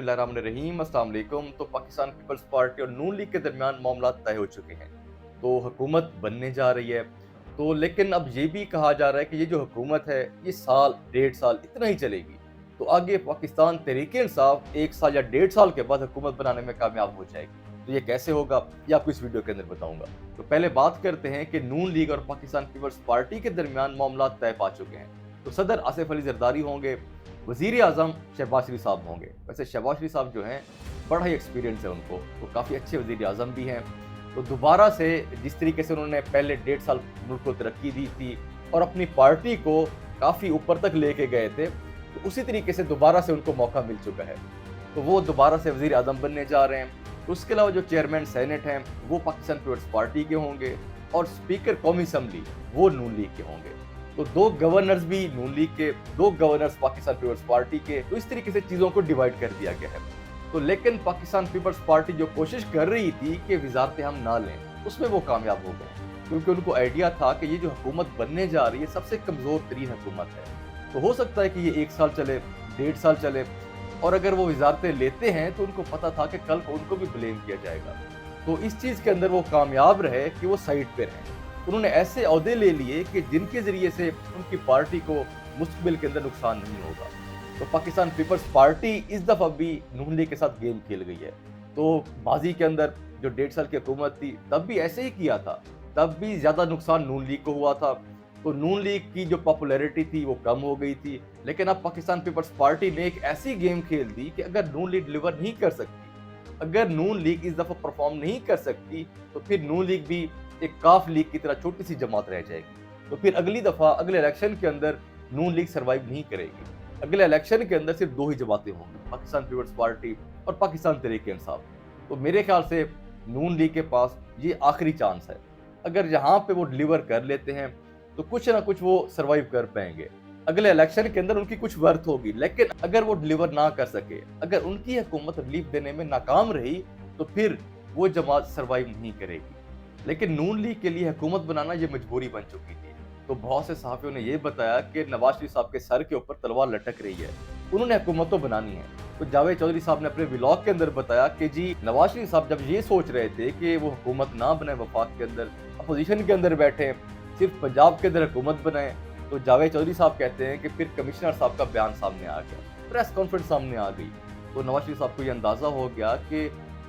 बिस्मिल्लाहिर्रहमानिर्रहीम, अस्सलाम वालेकुम। तो पाकिस्तान पीपल्स पार्टी और नून लीग के दरमियान मामला तय हो चुके हैं। तो हुकूमत बनने जा रही है। तो लेकिन अब ये भी कहा जा रहा है कि ये जो हुकूमत है ये साल डेढ़ साल इतना ही चलेगी। तो आगे पाकिस्तान तहरीक इंसाफ 1 साल या डेढ़ साल के बाद हुकूमत बनाने में कामयाब हो जाएगी। तो ये कैसे होगा ये आपको इस वीडियो के अंदर बताऊंगा। तो पहले बात करते हैं कि नून लीग और पाकिस्तान पीपल्स पार्टी के दरमियान मामला तय पा चुके हैं। तो सदर आसिफ अली जरदारी होंगे, वज़ीर आज़म शहबाज शरीफ साहब होंगे। वैसे शहबाज शरीफ साहब जो हैं बड़ा ही एक्सपीरियंस है उनको, तो काफ़ी अच्छे वज़ीर आज़म भी हैं। तो दोबारा से जिस तरीके से उन्होंने पहले डेढ़ साल मुल्क को तरक्की दी थी और अपनी पार्टी को काफ़ी ऊपर तक लेके गए थे, तो उसी तरीके से दोबारा से उनको मौका मिल चुका है। तो वो दोबारा से वज़ीर आज़म बनने जा रहे हैं। तो उसके अलावा जो चेयरमैन सेनेट हैं वो पाकिस्तान पीपल्स पार्टी के होंगे और स्पीकर कौमी असम्बली वो नून लीग के होंगे। तो 2 गवर्नर्स भी नून लीग के, 2 गवर्नर्स पाकिस्तान पीपल्स पार्टी के। तो इस तरीके से चीज़ों को डिवाइड कर दिया गया है। तो लेकिन पाकिस्तान पीपल्स पार्टी जो कोशिश कर रही थी कि वजारतें हम ना लें, उसमें वो कामयाब हो गए, क्योंकि उनको आइडिया था कि ये जो हुकूमत बनने जा रही है सबसे कमज़ोर तरीन हुकूमत है। तो हो सकता है कि ये 1 साल चले, डेढ़ साल चले, और अगर वो वजारतें लेते हैं तो उनको पता था कि कल को उनको भी ब्लेम किया जाएगा। तो इस चीज़ के अंदर वो कामयाब रहे कि वो साइड पे रहें। उन्होंने ऐसे ओहदे ले लिए कि जिनके ज़रिए से उनकी पार्टी को मुस्तकबिल के अंदर नुकसान नहीं होगा। तो पाकिस्तान पीपल्स पार्टी इस दफ़ा भी नून लीग के साथ गेम खेल गई है। तो माजी के अंदर जो डेढ़ साल की हुकूमत थी तब भी ऐसे ही किया था, तब भी ज़्यादा नुकसान नून लीग को हुआ था। तो नून लीग की जो पॉपुलैरिटी थी वो कम हो गई थी। लेकिन अब पाकिस्तान पीपल्स पार्टी ने एक ऐसी गेम खेल दी कि अगर नून लीग डिलीवर नहीं कर सकती, अगर नून लीग इस दफ़ा परफॉर्म नहीं कर सकती, तो फिर नून लीग भी एक काफ लीग की तरह छोटी सी जमात रह जाएगी। तो फिर अगली दफ़ा अगले इलेक्शन के अंदर नून लीग सर्वाइव नहीं करेगी। अगले इलेक्शन के अंदर सिर्फ 2 ही जमातें होंगी, पाकिस्तान पीपल्स पार्टी और पाकिस्तान तहरीक इंसाफ। तो मेरे ख्याल से नून लीग के पास ये आखिरी चांस है। अगर यहाँ पे वो डिलीवर कर लेते हैं तो कुछ ना कुछ वो सर्वाइव कर पाएंगे। अगले इलेक्शन के अंदर उनकी कुछ वर्थ होगी, लेकिन अगर वो डिलीवर ना कर सके, अगर उनकी हुकूमत रिलीफ देने में नाकाम रही, तो फिर वो जमात सर्वाइव नहीं करेगी। लेकिन नून लीग के लिए हुकूमत बनाना ये मजबूरी बन चुकी थी। तो बहुत से सहाफ़ियों ने ये बताया कि नवाज शरीफ साहब के सर के ऊपर तलवार लटक रही है, उन्होंने हुकूमत तो बनानी है। तो जावेद चौधरी साहब ने अपने व्लॉग के अंदर बताया कि जी नवाज शरीफ साहब जब ये सोच रहे थे कि वो हुकूमत ना बनाए, वफाक के अंदर अपोजिशन के अंदर बैठे, सिर्फ पंजाब के अंदर हुकूमत बनाए, तो जावेद चौधरी साहब कहते हैं कि फिर कमिश्नर साहब का बयान सामने आ गया, प्रेस कॉन्फ्रेंस सामने आ गई। तो नवाज शरीफ साहब को ये अंदाज़ा हो गया कि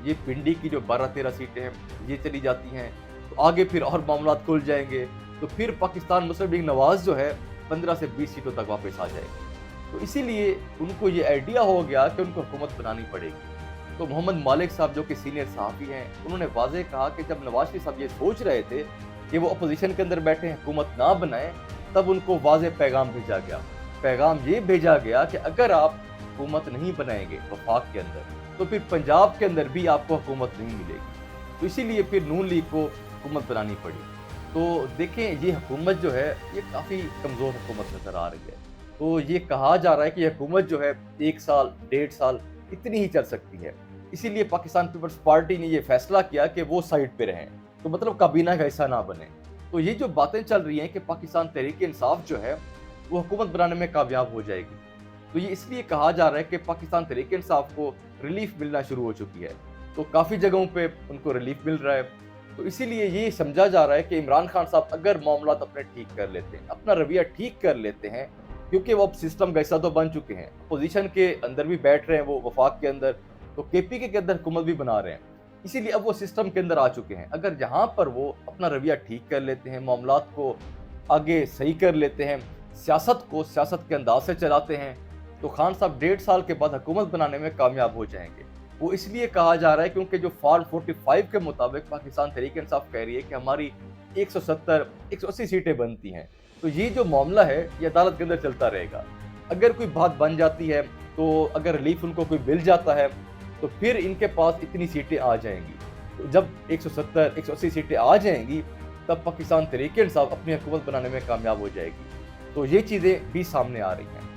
ये पिंडी की जो 12-13 सीटें हैं ये चली जाती हैं, तो आगे फिर और मामला खुल जाएंगे। तो फिर पाकिस्तान मुस्लिम लीग नवाज जो है 15 से 20 सीटों तक वापस आ जाएगी। तो इसीलिए उनको ये आइडिया हो गया कि उनको हुकूमत बनानी पड़ेगी। तो मोहम्मद मालिक साहब जो कि सीनियर सहाफ़ी हैं, उन्होंने वाज़ेह कहा कि जब नवाज शरीफ साहब ये सोच रहे थे कि वो अपोजिशन के अंदर बैठे हुकूमत ना बनाएं, तब उनको वाज़ेह पैगाम भेजा गया। पैगाम ये भेजा गया कि अगर आप हुकूमत नहीं बनाएंगे वफाक के अंदर, तो फिर पंजाब के अंदर भी आपको हुकूमत नहीं मिलेगी। तो इसीलिए फिर नून लीग को हुकूमत बनानी पड़ी। तो देखें ये हुकूमत जो है ये काफ़ी कमज़ोर हुकूमत नज़र आ रही है। तो ये कहा जा रहा है कि हुकूमत जो है 1 साल, डेढ़ साल इतनी ही चल सकती है। इसीलिए पाकिस्तान पीपल्स पार्टी ने ये फैसला किया कि वो साइड पे रहें, तो मतलब काबीना का हिस्सा ना बने। तो ये जो बातें चल रही हैं कि पाकिस्तान तहरीक इंसाफ जो है वो हुकूमत बनाने में कामयाब हो जाएगी, तो ये इसलिए कहा जा रहा है कि पाकिस्तान तहरीक इंसाफ को रिलीफ मिलना शुरू हो चुकी है। तो काफ़ी जगहों पे उनको रिलीफ मिल रहा है। तो इसीलिए ये समझा जा रहा है कि इमरान खान साहब अगर मामला अपने ठीक कर लेते हैं, अपना रवैया ठीक कर लेते हैं, क्योंकि वो अब सिस्टम का हिस्सा तो बन चुके हैं, अपोजिशन के अंदर भी बैठ रहे हैं वो वफाक के अंदर, तो केपीके के अंदर हुकूमत भी बना रहे हैं, इसीलिए अब वो सिस्टम के अंदर आ चुके हैं। अगर यहाँ पर वो अपना रवैया ठीक कर लेते हैं, मामलात को आगे सही कर लेते हैं, सियासत को सियासत के अंदाज से चलाते हैं, तो खान साहब डेढ़ साल के बाद हुकूमत बनाने में कामयाब हो जाएंगे। वो इसलिए कहा जा रहा है क्योंकि जो फॉर्म 45 के मुताबिक पाकिस्तान तहरीक इंसाफ कह रही है कि हमारी 170-180 सीटें बनती हैं। तो ये जो मामला है ये अदालत के अंदर चलता रहेगा। अगर कोई बात बन जाती है, तो अगर रिलीफ उनको कोई मिल जाता है, तो फिर इनके पास इतनी सीटें आ जाएंगी। तो जब 170-180 सीटें आ जाएंगी, तब पाकिस्तान तहरीक इंसाफ अपनी हुकूमत बनाने में कामयाब हो जाएगी। तो ये चीज़ें भी सामने आ रही हैं।